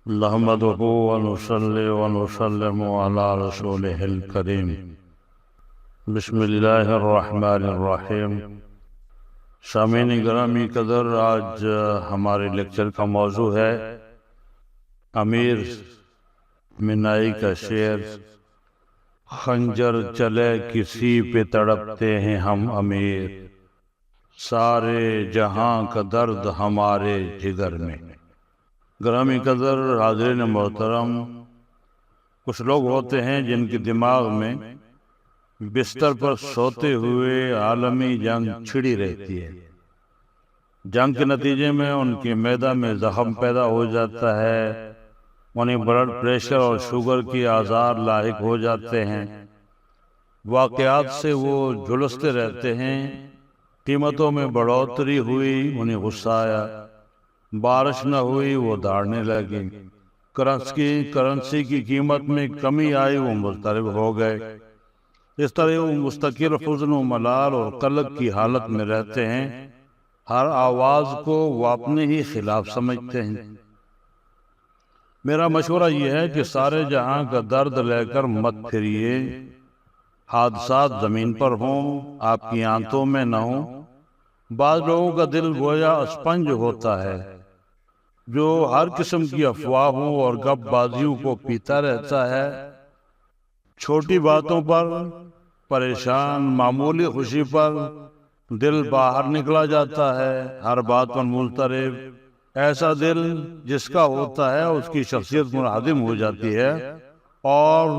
نحمدہ ونصلی ونسلم علی رسولہ الکریم۔ بسم اللہ الرحمن الرحیم۔ سامعین گرامی قدر، آج ہمارے لیکچر کا موضوع ہے امیر منائی کا شعر، خنجر چلے کسی پہ تڑپتے ہیں ہم امیر، سارے جہاں کا درد ہمارے جگر میں۔ گرامی قدر حاضرین محترم، کچھ لوگ ہوتے ہیں جن کے دماغ میں بستر پر سوتے ہوئے عالمی جنگ چھڑی رہتی ہے۔ جنگ کے نتیجے میں ان کے معدہ میں زخم پیدا ہو جاتا ہے، انہیں بلڈ پریشر اور شوگر کی آزار لاحق ہو جاتے ہیں، واقعات سے وہ جھلستے رہتے ہیں، قیمتوں میں بڑھوتری ہوئی انہیں غصہ آیا، بارش نہ ہوئی وہ داڑنے لگے، کرنسی کی قیمت میں کمی آئی وہ مضطرب ہو گئے۔ اس طرح وہ مستقل حزن و ملال اور قلق کی حالت میں رہتے ہیں، ہر آواز کو وہ اپنے ہی خلاف سمجھتے ہیں۔ میرا مشورہ یہ ہے کہ سارے جہاں کا درد لے کر مت پھریے، حادثات زمین پر ہوں آپ کی آنتوں میں نہ ہوں۔ بعض لوگوں کا دل گویا اسپنج ہوتا ہے جو ہر قسم کی افواہوں اور گپ بازیوں کو پیتا رہتا ہے، چھوٹی باتوں پر پریشان، معمولی خوشی پر دل باہر نکلا جاتا ہے، ہر بات پر مضطرب۔ ایسا دل جس کا ہوتا ہے اس کی شخصیت منہدم ہو جاتی ہے اور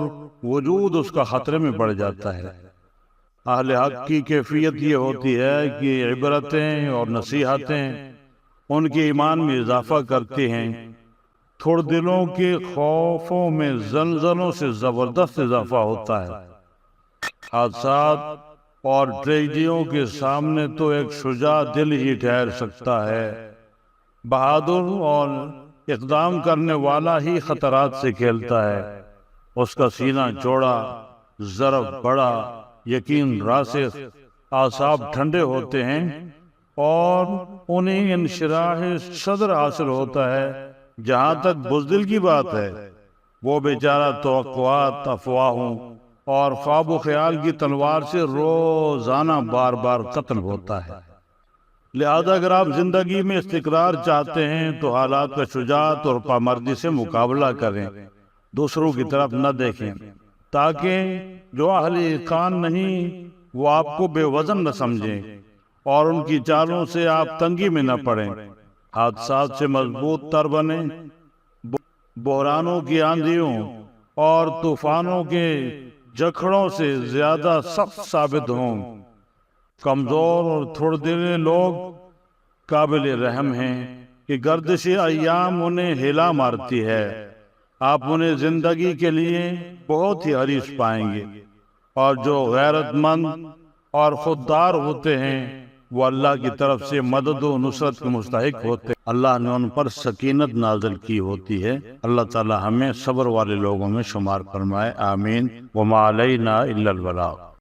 وجود اس کا خطرے میں پڑ جاتا ہے۔ اہل حق کی کیفیت یہ ہوتی ہے کہ عبرتیں اور نصیحتیں ان کے ایمان میں اضافہ کرتی ہیں، تھوڑے دلوں کے خوفوں میں زلزلوں سے زبردست اضافہ ہوتا ہے۔ حادثات اور ٹریجڈیوں کے سامنے تو ایک شجاع دل ہی ٹھہر سکتا ہے، بہادر اور اقدام کرنے والا ہی خطرات سے کھیلتا ہے، اس کا سینہ چوڑا، ضرب بڑا، یقین راسخ، اعصاب ٹھنڈے ہوتے ہیں اور انہیں انشراح صدر حاصل ہوتا ہے۔ جہاں تک بزدل کی بات ہے، وہ بیچارہ توقعات، افواہوں اور خواب و خیال کی تلوار سے روزانہ بار بار قتل ہوتا ہے۔ لہذا اگر آپ زندگی میں استقرار چاہتے ہیں تو حالات کا شجاعت اور پامردی سے مقابلہ کریں، دوسروں کی طرف نہ دیکھیں، تاکہ جو اہل اتقان نہیں وہ آپ کو بے وزن نہ سمجھیں اور ان کی چالوں سے آپ تنگی میں نہ پڑیں۔ حادثات سے مضبوط تر بنیں، بحرانوں کی آندھیوں اور طوفانوں کے جکھڑوں سے زیادہ سخت ثابت ہوں۔ کمزور اور تھوڑے دل لوگ قابل رحم ہیں کہ گردش ایام انہیں ہلا مارتی ہے، آپ انہیں زندگی کے لیے بہت ہی حریص پائیں گے، اور جو غیرت مند اور خوددار ہوتے ہیں وہ اللہ کی طرف سے مدد و نصرت کے مستحق ہوتے ہیں۔ اللہ نے ان پر سکینت نازل کی ہوتی ہے۔ اللہ تعالی ہمیں صبر والے لوگوں میں شمار فرمائے، آمین۔ وما علینا الا البلاغ۔